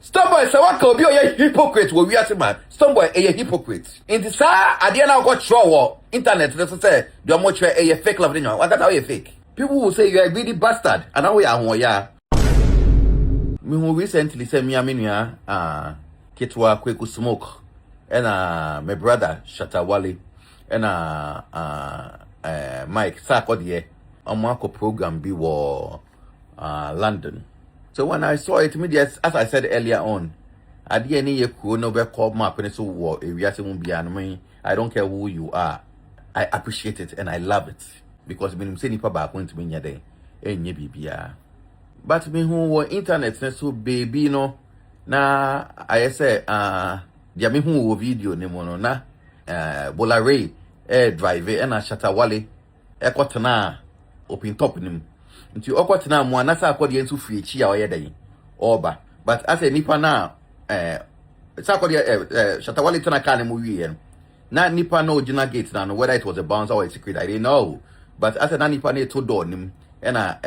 Stonebwoy say what could be a hypocrite we are man. Stonebwoy a hypocrite. In the sa idea now got show internet let's say the much a fake love in you. What that how you fake? People will say you are a greedy bastard and now we are one yeah. Me who recently said me aminia Kitwa Kweku Smoke and my brother Shatawale and Mike Sarkodie on Marco program be London. So when I saw it, as I said earlier on, I didn't need a crew no call map and so war area won't be me. I don't care who you are. I appreciate it and I love it. Because when I'm saying back going to be near there, but me who were internet so baby no na I say dia me who video ne mo no na Bolare drive and Shatawale ekotena open top nim. Nti okotena mo anasa akodi entu free chi a oyedai oba but as a nipa na sakodi Shatawale tena kan mo wie na nipa no original gate na no whether it was a bouncer or a secret I didn't know but as a nipa na to door nim na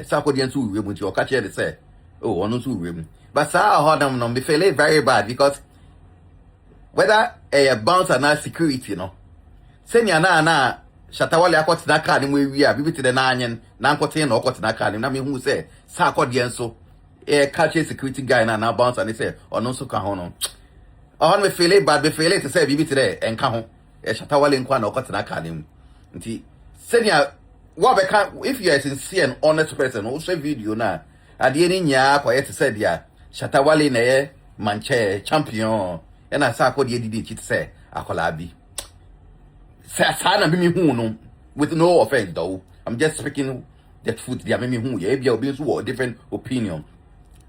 sakodi entu wie mu nti okache de say oh onu tu wie but sa hodam no me feel very bad because whether a bouncer na security no senya na Shatawale akoti na car ni mu wi a bibiti de na anyen na nkoti na okoti na car ni na me hu say sa akodi enso catch security guy na bouncer ni say ono nso ka ho no on me feel bad me feel to say bibiti de enka ho Shatawale nkwa na okoti na car ni nti senya what be can if you are a sincere and honest person who say video na ade ni nya kwa yet say dia Shatawale na ye manche champion na sa akodi didi chi say akola bi Sana me who no with no offense though. I'm just speaking the truth. They are me who yeah be obi so different opinion.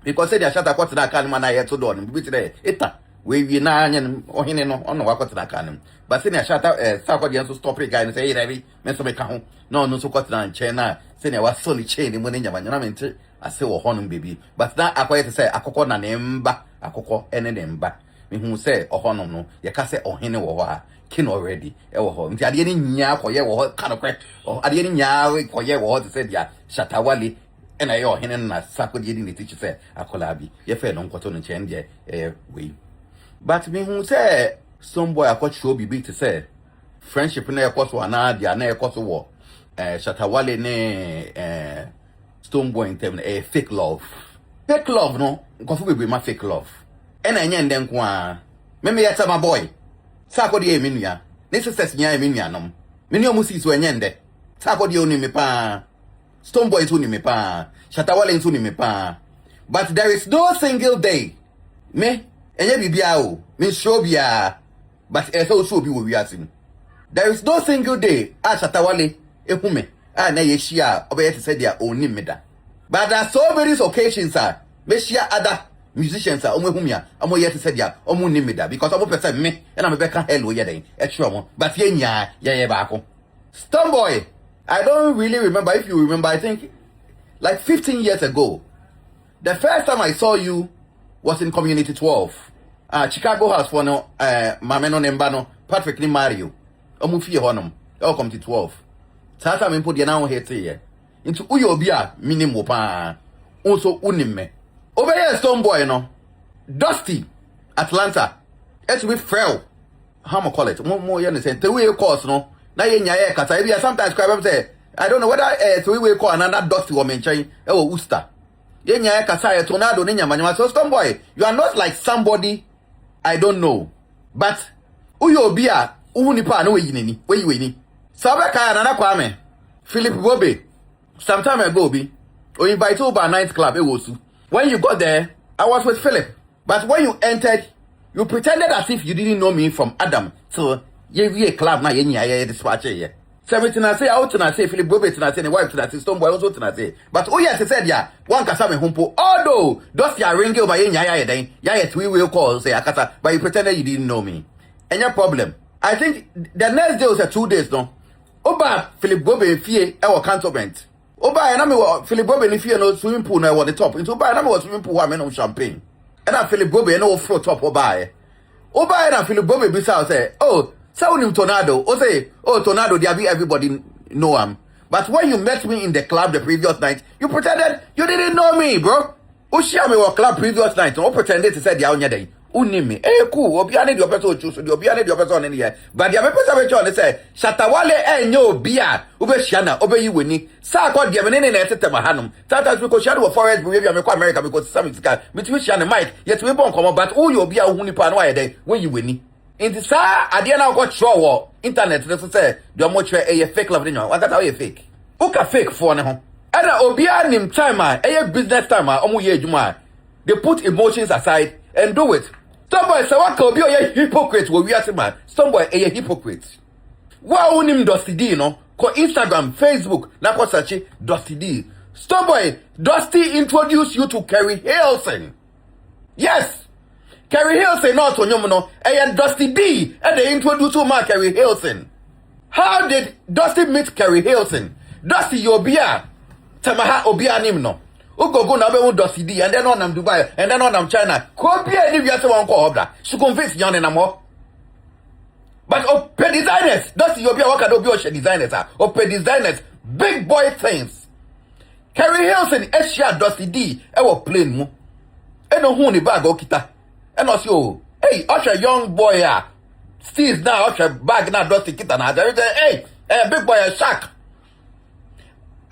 Because say they shut akot na kan man na to do no bi today. Eta we na anya ohene no ono wakot na kan. But say they shut sa akot dey so stop it guy and say hey me so me ka ho. No so kwot na nche na say na wa solid chain mo na nyama na me nti ase wo hono baby. But that akoye say akokọ na ne mba akokọ ene ne mba. Me hu say ohono no ye ka say ohene wo ho kin already ho nti ade ni nya koye wo kanokwe ade ni nya koye wo to say dia Shatawale ena ye ohene na sakodi edi ni teach say akola bi ye fe no nkoto no chen de we but me hu say Stonebwoy akotcho bibi to say friendship na ekoso ana dia na ekoso wo Shatawale ne Stonebwoy in term fake love no nkofu bebe ma fake love ena enye nden ko a me yeta my boy sakodi e menua ne sisters nya e menua nom meni omusi so enyende sakodi oni me pa Stonebwoy so ni me pa Shatawale so ni me pa but there is no single day me enye bibia o me show bia but so bi wo wiasim there is no single day Shatawale ehume na ye shia obe yet say dia oni meda but there are so many occasions me shia other musicians are omehumia amo yet said ya omu nimida because omo person me and am be ka hello ye den etro but ye nya ye baako Stonebwoy I don't really remember if you remember I think like 15 years ago the first time I saw you was in community 12 Chicago house for no mameno nemba no Patrick ni Mario omu fie honom community 12 tata me put ye na ho hete ye into uyo obi a minimum pa unso unimme Obey Stonebwoy no Dusty Atlanta it's with Frel how mo call it more you understand three-way course no na ye nya ye kata e sometimes cry say I don't know whether three-way call another Dusty or menchen Worcester ye nya ye kata e tornado ni nyama so Stonebwoy you are not like somebody I don't know but uyo obi a nipa na we ni sabe ka na Kwame Philip Bobe some time ago bi o invite over night club Wosu. When you got there, I was with Philip. But when you entered, you pretended as if you didn't know me from Adam. So, you club na ye dispatch ye. 17 I say out and I say Philip Bobe and I say the wife and I say Stonebwoy also and I say. But oh yes, he said yeah, one kasame humpo. Although those ya ring over ye then ya three-way call say akata, but you pretended you didn't know me. And your problem. I think the next day was 2 days no. Oba Philip Bobe fie our cantonment. Oba na me Philip Bobe ni fie no swimming pool na the top. Into oba na me swimming pool wa me no champagne. And na Philip Bobe no flow top oba. Oba na Philip Bobe bi say, "Oh, so nim tornado." O say, "Oh, tornado there be everybody know am." But when you met me in the club the previous night, you pretended you didn't know me, bro. share me with club previous night. No pretend to say the onya day. Unimi. Cool. Obiane the person choose. The Obiane the person in here. But the person which on say Shatawale no bia. Ube shana. Ube you winning. Sa kwa diamene na etete mahanum. Sometimes we go share forest behavior. Me kwa America because some is guy. Between shana Mike. Yet we born come but who you be a huni pa no day when you winning. In the sa adia na go show internet. Let's say the much a fake love in you. What that how you fake? Uka fake for no. And Obia nim time a business time omu ye juma. They put emotions aside and do it. Stonebwoy say what could be a hypocrite we are man. Stonebwoy a hypocrite. Wa unim Dusty D no ko Instagram, Facebook, na ko search Dusty D. Stonebwoy, Dusty introduced you to Carrie Hilson. Yes. Carrie Hilson not on you no. And Dusty D and they introduced you to Carrie Hilson. How did Dusty meet Carrie Hilson? Dusty Yobia. Tamaha Obia nim no. Ugo na be Dusty D and then on Dubai and then on China. Kobia ni wiase won ko obda. She convince yon na mo. But open designers, Dusty Yobia waka do bi designers are. Open designers, big boy things. Carrie Hilson Asia Dusty D e wo plane mu. E no hu ni bag okita. E no si o. Hey, usher young boy ah. Steez now usher bag na Dusty kita na. Hey, big boy a shark.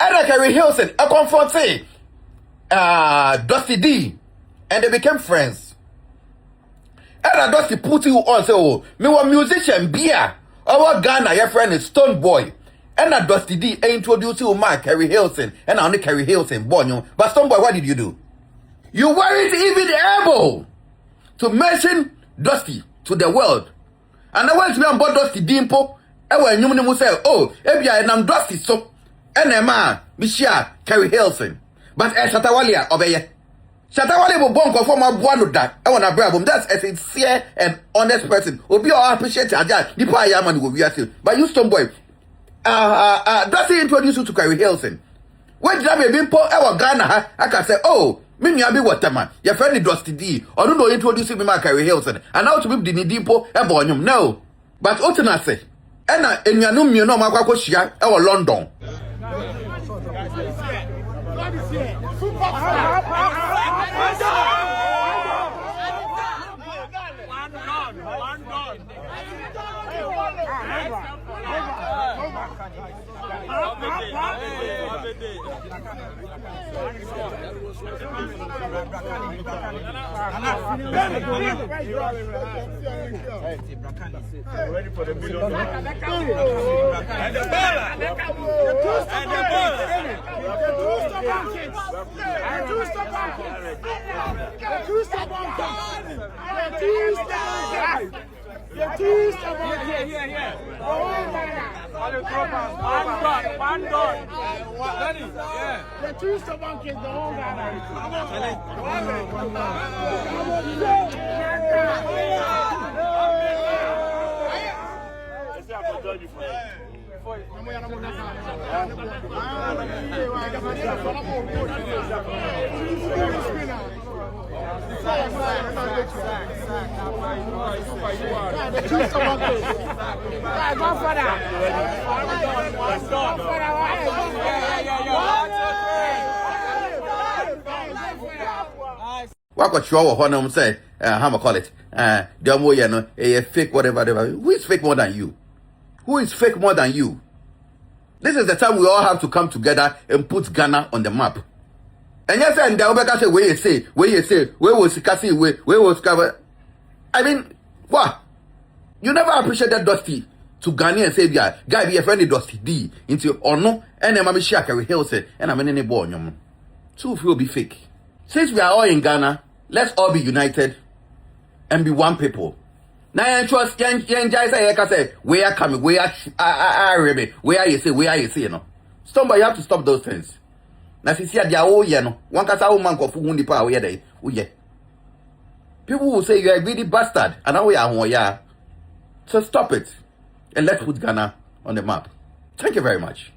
And Carrie Hilson, I confront Dusty D, and they became friends. And Dusty put you on, say, oh, me one musician, beer. Our Ghana, your friend is Stonebwoy. And Dusty D introduced you to Carrie Hilson, and only Carrie Hilson, born you. But Stonebwoy, what did you do? You weren't even able to mention Dusty to the world. And I went to be on board Dusty Dimpo, and when you say, oh, if I'm Dusty, so. Enema, Mishia, Carrie Hilson. But Shatawale obeye. Shatawale will bonk for my one that. I want to brag him. That's a sincere and honest person. Obi or appreciate Aja. The power yaman will be at you. But you Stonebwoy. Dusty introduce you to Carrie Hilson. When Jamie been po our Ghana, I can say, oh, me be what man. Your friend is Dusty D. Or don't know introducing me my Carrie Hilson. And now to be the Dimpo and Bonyum. No. But Otina say, Enna in your name you know my Shia or London. Ready for the million. And the one dog. The two stubborn kids, the whole What got you over when say, how call it? Demo, you know, a fake whatever. Who is fake more than you? Who is fake more than you? This is the time we all have to come together and put Ghana on the map. And yes, and the Obeka say, where you say, where was Kasi, where was cover? I mean, what? You never appreciated Dusty to Ghana and say, yeah, guy be a friend of Dusty D into or no, and then Mami Shia Carrie Hilson, and I'm in any born. Two will be fake. Since we are all in Ghana, let's all be united and be one people. Now I trust Yen say, where are coming, where are you say, you know. Stonebwoy, you have to stop those things. Now see they are all no. One kasa woman ko fu hundi pa we dey. People will say you are a greedy bastard, and now we are. So stop it and let's put Ghana on the map. Thank you very much.